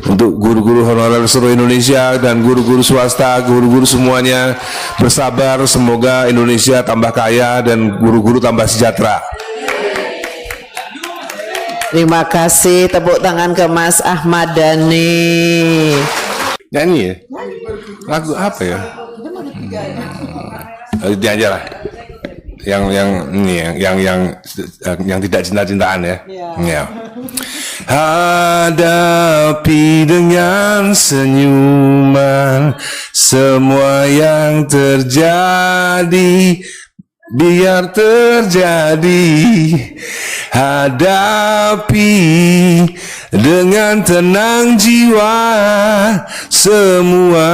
untuk guru-guru honorer seluruh Indonesia dan guru-guru swasta, guru-guru semuanya bersabar, semoga Indonesia tambah kaya dan guru-guru tambah sejahtera. Terima kasih, tepuk tangan ke Mas Ahmad Dhani. Nyanyi ya? Lagu apa ya? Dia aja lah. Yang tidak cinta-cintaan ya. Ya. Hadapi dengan senyuman semua yang terjadi, biar terjadi. Hadapi dengan tenang jiwa, semua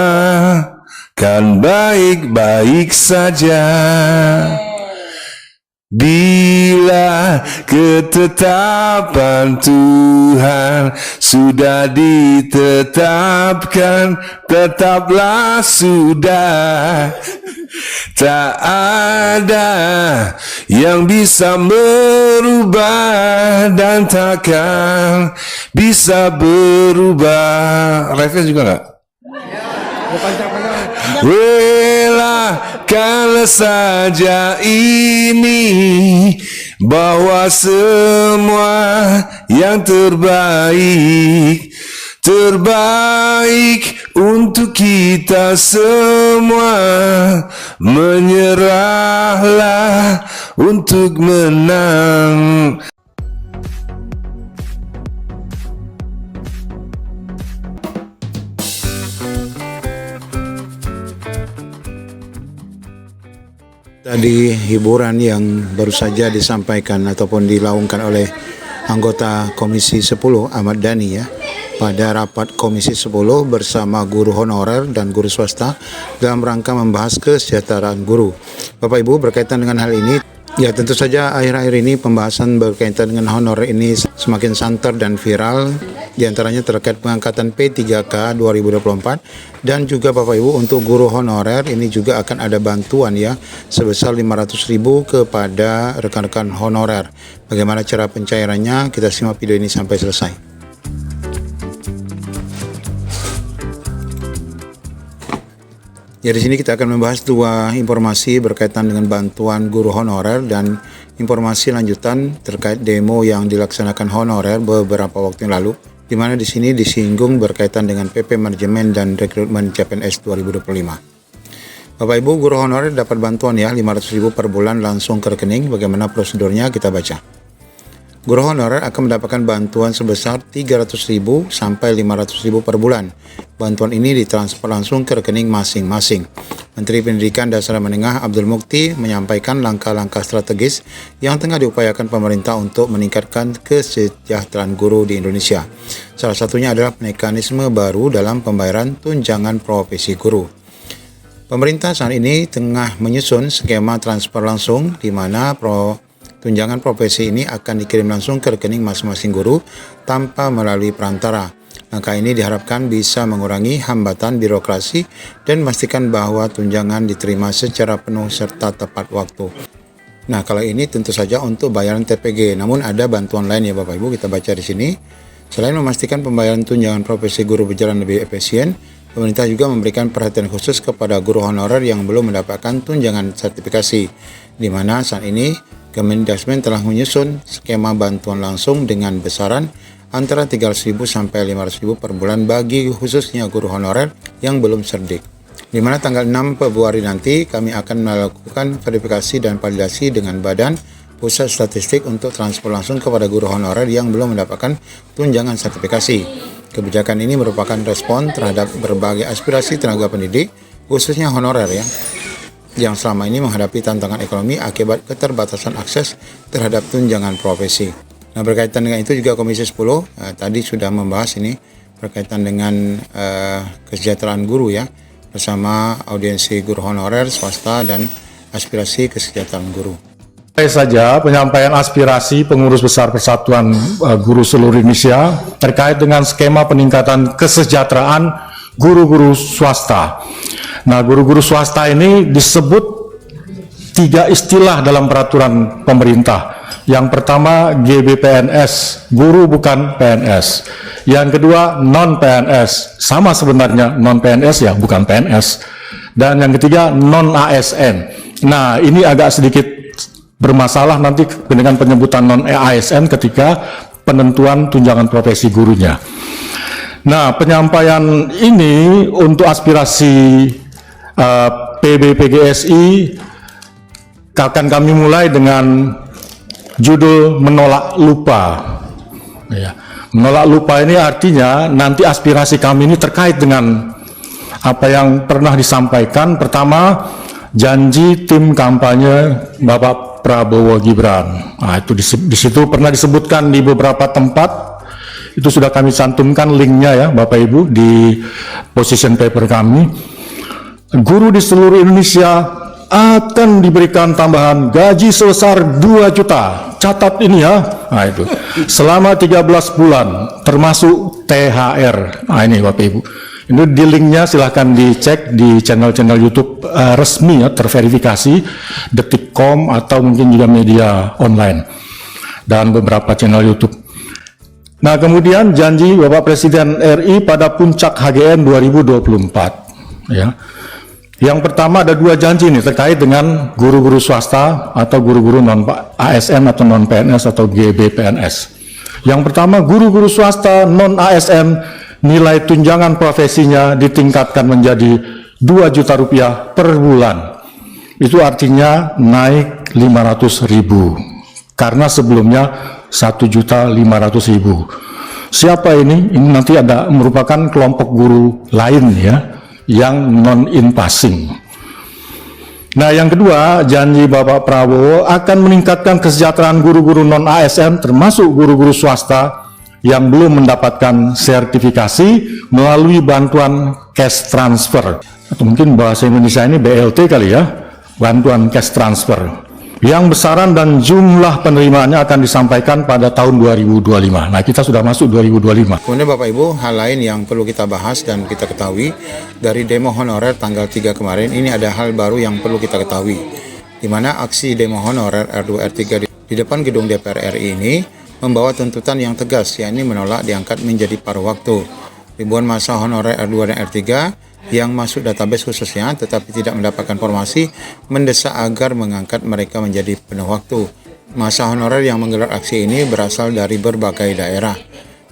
kan baik-baik saja. Bila ketetapan Tuhan sudah ditetapkan, tetaplah sudah. Tak ada yang bisa merubah dan takkan bisa berubah. Refnya juga enggak? Relakan saja ini, bahwa semua yang terbaik untuk kita semua. Menyerahlah untuk menang. Tadi hiburan yang baru saja disampaikan ataupun dilaungkan oleh anggota Komisi 10 Ahmad Dhani ya, pada rapat Komisi 10 bersama guru honorer dan guru swasta dalam rangka membahas kesejahteraan guru. Bapak Ibu, berkaitan dengan hal ini, ya tentu saja akhir-akhir ini pembahasan berkaitan dengan honorer ini semakin santer dan viral, diantaranya terkait pengangkatan P3K 2024, dan juga Bapak Ibu untuk guru honorer ini juga akan ada bantuan ya sebesar 500.000 kepada rekan-rekan honorer. Bagaimana cara pencairannya? Kita simak video ini sampai selesai. Ya, di sini kita akan membahas dua informasi berkaitan dengan bantuan guru honorer dan informasi lanjutan terkait demo yang dilaksanakan honorer beberapa waktu yang lalu, di mana di sini disinggung berkaitan dengan PP Manajemen dan Rekrutmen CPNS 2025. Bapak Ibu, guru honorer dapat bantuan ya 500.000 per bulan langsung ke rekening. Bagaimana prosedurnya? Kita baca. Guru honorer akan mendapatkan bantuan sebesar 300.000 sampai 500.000 per bulan. Bantuan ini ditransfer langsung ke rekening masing-masing. Menteri Pendidikan Dasar Menengah Abdul Mukti menyampaikan langkah-langkah strategis yang tengah diupayakan pemerintah untuk meningkatkan kesejahteraan guru di Indonesia. Salah satunya adalah mekanisme baru dalam pembayaran tunjangan profesi guru. Pemerintah saat ini tengah menyusun skema transfer langsung di mana tunjangan profesi ini akan dikirim langsung ke rekening masing-masing guru tanpa melalui perantara. Langkah ini diharapkan bisa mengurangi hambatan birokrasi dan memastikan bahwa tunjangan diterima secara penuh serta tepat waktu. Nah, kalau ini tentu saja untuk bayaran TPG, namun ada bantuan lain ya Bapak Ibu, kita baca di sini. Selain memastikan pembayaran tunjangan profesi guru berjalan lebih efisien, pemerintah juga memberikan perhatian khusus kepada guru honorer yang belum mendapatkan tunjangan sertifikasi, di mana saat ini Kemendikbud telah menyusun skema bantuan langsung dengan besaran antara 300.000 sampai 500.000 per bulan bagi khususnya guru honorer yang belum cerdik. Di mana tanggal 6 Februari nanti kami akan melakukan verifikasi dan validasi dengan Badan Pusat Statistik untuk transfer langsung kepada guru honorer yang belum mendapatkan tunjangan sertifikasi. Kebijakan ini merupakan respon terhadap berbagai aspirasi tenaga pendidik, khususnya honorer ya, yang selama ini menghadapi tantangan ekonomi akibat keterbatasan akses terhadap tunjangan profesi. Nah, berkaitan dengan itu juga Komisi 10 tadi sudah membahas ini berkaitan dengan kesejahteraan guru ya, bersama audiensi guru honorer, swasta, dan aspirasi kesejahteraan guru. Saja penyampaian aspirasi pengurus besar Persatuan Guru seluruh Indonesia terkait dengan skema peningkatan kesejahteraan guru-guru swasta. Nah, guru-guru swasta ini disebut 3 istilah dalam peraturan pemerintah. Yang pertama GBPNS, guru bukan PNS. Yang kedua non-PNS, sama sebenarnya non-PNS ya, bukan PNS. Dan yang ketiga non-ASN. Nah, ini agak sedikit bermasalah nanti dengan penyebutan non-ASN ketika penentuan tunjangan profesi gurunya. Nah, penyampaian ini untuk aspirasi PBPGSI akan kami mulai dengan judul menolak lupa. Ya. Menolak lupa ini artinya nanti aspirasi kami ini terkait dengan apa yang pernah disampaikan. Pertama, janji tim kampanye Bapak Prabowo Gibran. Nah, itu di situ pernah disebutkan di beberapa tempat. Itu sudah kami cantumkan linknya ya Bapak Ibu di position paper kami. Guru di seluruh Indonesia akan diberikan tambahan gaji sebesar 2 juta. Catat ini ya. Nah itu. Selama 13 bulan termasuk THR. Nah ini Bapak Ibu. Ini di linknya silahkan dicek di channel-channel YouTube resmi ya, terverifikasi, Detikcom atau mungkin juga media online dan beberapa channel YouTube. Nah, kemudian janji Bapak Presiden RI pada puncak HGN 2024 ya. Yang pertama ada 2 janji nih terkait dengan guru-guru swasta atau guru-guru non ASN atau non PNS atau GBPNS. Yang pertama, guru-guru swasta non ASN nilai tunjangan profesinya ditingkatkan menjadi 2 juta rupiah per bulan. Itu artinya naik 500.000 karena sebelumnya 1.500.000. Siapa ini? Ini nanti ada merupakan kelompok guru lain ya, yang non-in passing. Nah, yang kedua, janji Bapak Prabowo akan meningkatkan kesejahteraan guru-guru non-ASN termasuk guru-guru swasta yang belum mendapatkan sertifikasi melalui bantuan cash transfer. Atau mungkin bahasa Indonesia ini BLT kali ya, bantuan cash transfer. Yang besaran dan jumlah penerimaannya akan disampaikan pada tahun 2025. Nah, kita sudah masuk 2025. Kemudian Bapak Ibu, hal lain yang perlu kita bahas dan kita ketahui dari demo honorer tanggal 3 kemarin, ini ada hal baru yang perlu kita ketahui. Di mana aksi demo honorer R2 R3 di depan gedung DPR RI ini membawa tuntutan yang tegas, yakni menolak diangkat menjadi paruh waktu. Ribuan massa honorer R2 dan R3 yang masuk database khususnya tetapi tidak mendapatkan formasi mendesak agar mengangkat mereka menjadi penuh waktu. Massa honorer yang menggelar aksi ini berasal dari berbagai daerah.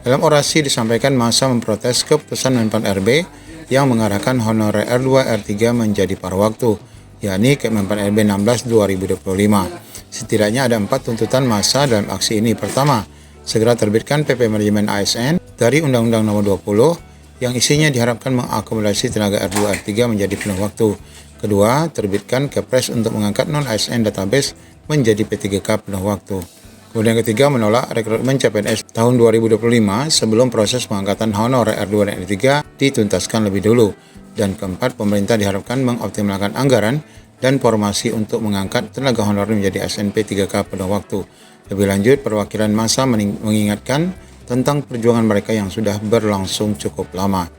Dalam orasi disampaikan massa memprotes keputusan Menpan RB yang mengarahkan honorer R2 R3 menjadi paruh waktu, yakni Kemenpan RB 16/2025. Setidaknya ada 4 tuntutan massa dalam aksi ini. Pertama, segera terbitkan PP Manajemen ASN dari Undang-Undang Nomor 20 yang isinya diharapkan mengakomodasi tenaga R2 R3 menjadi penuh waktu. Kedua, terbitkan Kepres untuk mengangkat non-ASN database menjadi P3K penuh waktu. Kemudian ketiga, menolak rekrutmen CPNS tahun 2025 sebelum proses pengangkatan honorer R2 dan R3 dituntaskan lebih dulu. Dan keempat, pemerintah diharapkan mengoptimalkan anggaran dan formasi untuk mengangkat tenaga honorer menjadi ASN P3K penuh waktu. Lebih lanjut, perwakilan massa mengingatkan tentang perjuangan mereka yang sudah berlangsung cukup lama.